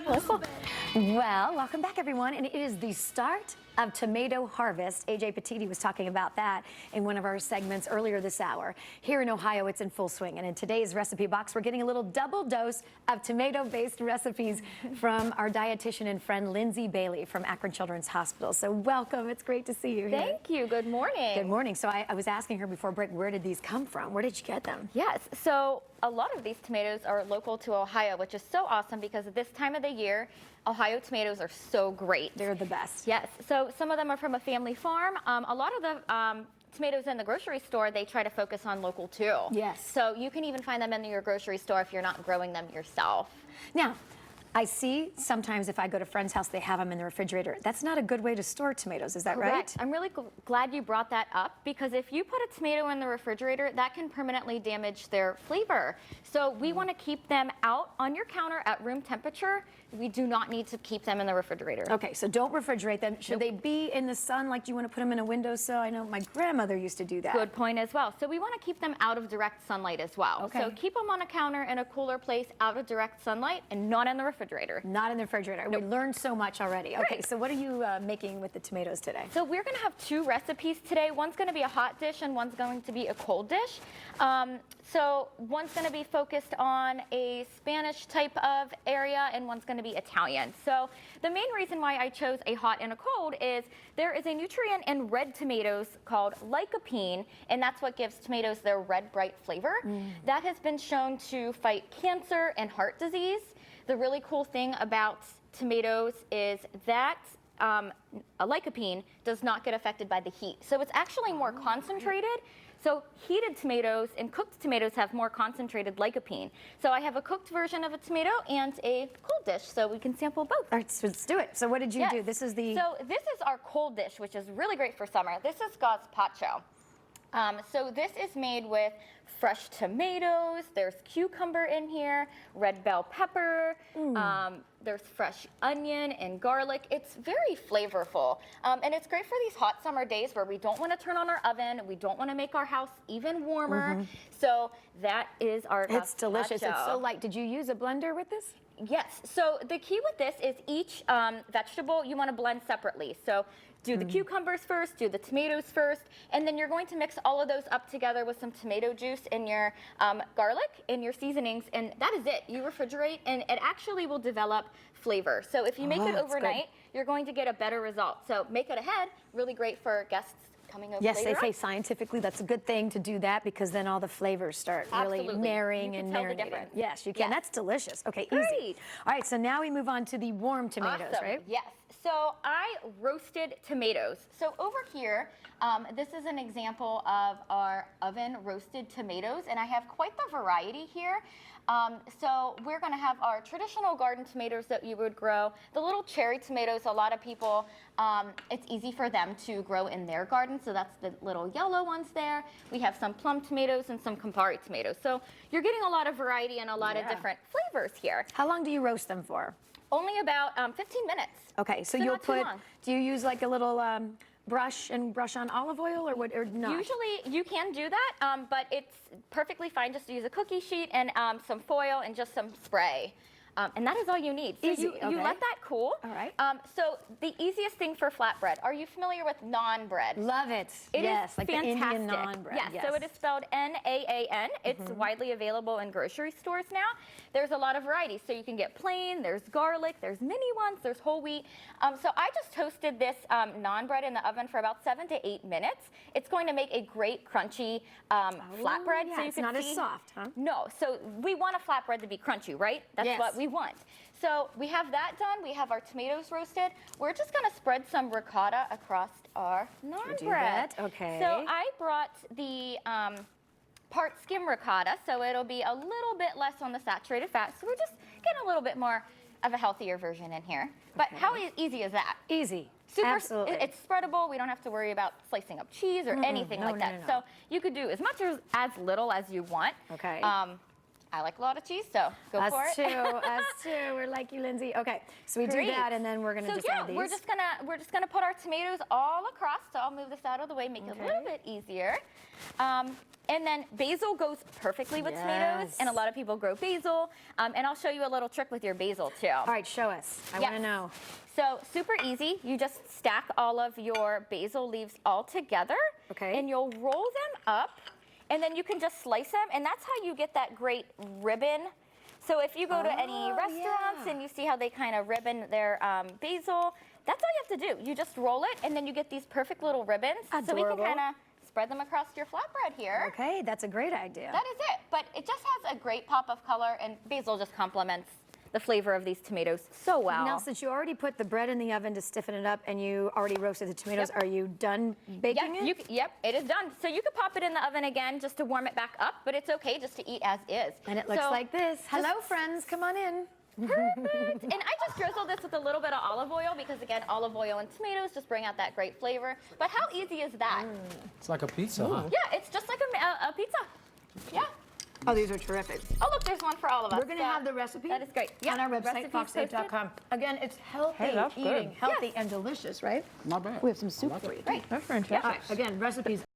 Melissa. Well, welcome back, everyone. And it is the start of tomato harvest. AJ Petiti was talking about that in one of our segments earlier this hour. Here in Ohio, it's in full swing. And in today's recipe box, we're getting a little double dose of tomato-based recipes from our dietitian and friend, Lindsay Bailey from Akron Children's Hospital. So welcome. It's great to see you here. Thank you. Good morning. Good morning. So I was asking her before break, where did these come from? Where did you get them? Yes. So a lot of these tomatoes are local to Ohio, which is so awesome because at this time of the year, Ohio tomatoes are so great. They're the best. Yes. So some of them are from a family farm. A lot of the tomatoes in the grocery store, they try to focus on local too. Yes. So you can even find them in your grocery store if you're not growing them yourself. Now, I see sometimes if I go to a friend's house, they have them in the refrigerator. That's not a good way to store tomatoes, is that Correct. right? I'm really glad you brought that up because if you put a tomato in the refrigerator, that can permanently damage their flavor. So we want to keep them out on your counter at room temperature. We do not need to keep them in the refrigerator. Okay, so don't refrigerate them. Should they be in the sun? Like, do you want to put them in a windowsill? I know my grandmother used to do that. Good point as well. So we want to keep them out of direct sunlight as well. Okay. So keep them on a counter in a cooler place out of direct sunlight and not in the refrigerator. Not in the refrigerator. Nope. We learned so much already. Okay, so what are you making with the tomatoes today? So we're going to have two recipes today. One's going to be a hot dish and one's going to be a cold dish. So one's going to be focused on a Spanish type of area and one's going to be Italian. So the main reason why I chose a hot and a cold is there is a nutrient in red tomatoes called lycopene, and that's what gives tomatoes their red, bright flavor. That has been shown to fight cancer and heart disease. The really cool thing about tomatoes is that a lycopene does not get affected by the heat. So it's actually more concentrated. So heated tomatoes and cooked tomatoes have more concentrated lycopene. So I have a cooked version of a tomato and a cold dish, so we can sample both. All right, so let's do it. So what did you do? This is the... So this is our cold dish, which is really great for summer. This is gazpacho. So this is made with fresh tomatoes, there's cucumber in here, red bell pepper, there's fresh onion and garlic. It's very flavorful. And it's great for these hot summer days where we don't want to turn on our oven, we don't want to make our house even warmer. So that is our It's delicious. gazpacho. It's so light. Did you use a blender with this? Yes. So the key with this is each vegetable you want to blend separately. So do the cucumbers first, do the tomatoes first, and then you're going to mix all of those up together with some tomato juice and your garlic and your seasonings, and that is it. You refrigerate, and it actually will develop flavor. So if you make it overnight, you're going to get a better result. So make it ahead. Really great for guests coming over Yes, later they say on. scientifically that's a good thing to do that because then all the flavors start really marrying You and can tell the marinating. difference. Yes, you can. Yes. That's delicious. Okay, Great. easy. All right, so now we move on to the warm tomatoes, Awesome. right? Yes. So I roasted tomatoes. So over here, this is an example of our oven roasted tomatoes, and I have quite the variety here. So we're going to have our traditional garden tomatoes that you would grow. The little cherry tomatoes, a lot of people, it's easy for them to grow in their garden. So that's the little yellow ones there. We have some plum tomatoes and some Campari tomatoes. So you're getting a lot of variety and a lot of different flavors here. How long do you roast them for? Only about 15 minutes. Okay, so So you'll not too put, long. do you use like a little brush on olive oil or what, or not? Usually you can do that, but it's perfectly fine just to use a cookie sheet and some foil and just some spray. And that is all you need. So Easy, you okay. let that cool. All right. So the easiest thing for flatbread, are you familiar with naan bread? Love it. It yes, is like fantastic. the Indian naan bread. Yes, so it is spelled N-A-A-N. It's widely available in grocery stores now. There's a lot of variety. So you can get plain, there's garlic, there's mini ones, there's whole wheat. So I just toasted this naan bread in the oven for about 7 to 8 minutes. It's going to make a great crunchy flatbread. Yeah, so you it's can not see, as soft, huh? No, so we want a flatbread to be crunchy, right? That's Yes. what we want. So we have that done. We have our tomatoes roasted. We're just going to spread some ricotta across our naan do bread. that, okay. So I brought the part skim ricotta, so it'll be a little bit less on the saturated fat. So we're just getting a little bit more of a healthier version in here. But how easy is that? Easy. Super, Absolutely. It's spreadable. We don't have to worry about slicing up cheese or anything like that. no. So you could do as much or as little as you want. Okay. I like a lot of cheese, so go Us for it. too. Us too. We're like you, Lindsay. Okay, so we do Great. that, and then we're gonna So just yeah, add these. we're just gonna put our tomatoes all across. So I'll move this out of the way, make it a little Okay. bit easier. And then basil goes perfectly with tomatoes, Yes. and a lot of people grow basil. And I'll show you a little trick with your basil too. All right, show us. I want to Yes. know. So super easy. You just stack all of your basil leaves all together. Okay. And you'll roll them up, and then you can just slice them, and that's how you get that great ribbon. So if you go to any Oh, restaurants yeah. and you see how they kind of ribbon their basil, that's all you have to do. You just roll it, and then you get these perfect little ribbons. So we can Adorable. kind of spread them across your flatbread here. Okay, that's a great idea. That is it. But it just has a great pop of color, and basil just complements the flavor of these tomatoes so well. Now, since you already put the bread in the oven to stiffen it up, and you already roasted the tomatoes, are you done baking it? Yep, it is done. So you could pop it in the oven again just to warm it back up, but it's okay just to eat as is. And it looks So like this. Hello, friends. Come on in. perfect. And I just drizzle this with a little bit of olive oil because, again, olive oil and tomatoes just bring out that great flavor. But how easy is that? It's like a pizza, huh? Yeah, it's just like a pizza. Yeah. Oh, these are terrific. Oh, look, there's one for all of us. We're going to have the recipe That is great. on our website, Recipes posted. foxsafe.com. Again, it's healthy Hey, that's good. eating, healthy Yes. and delicious, right? Not bad. We have some soup for you. Great. That's fantastic. All right, again, recipes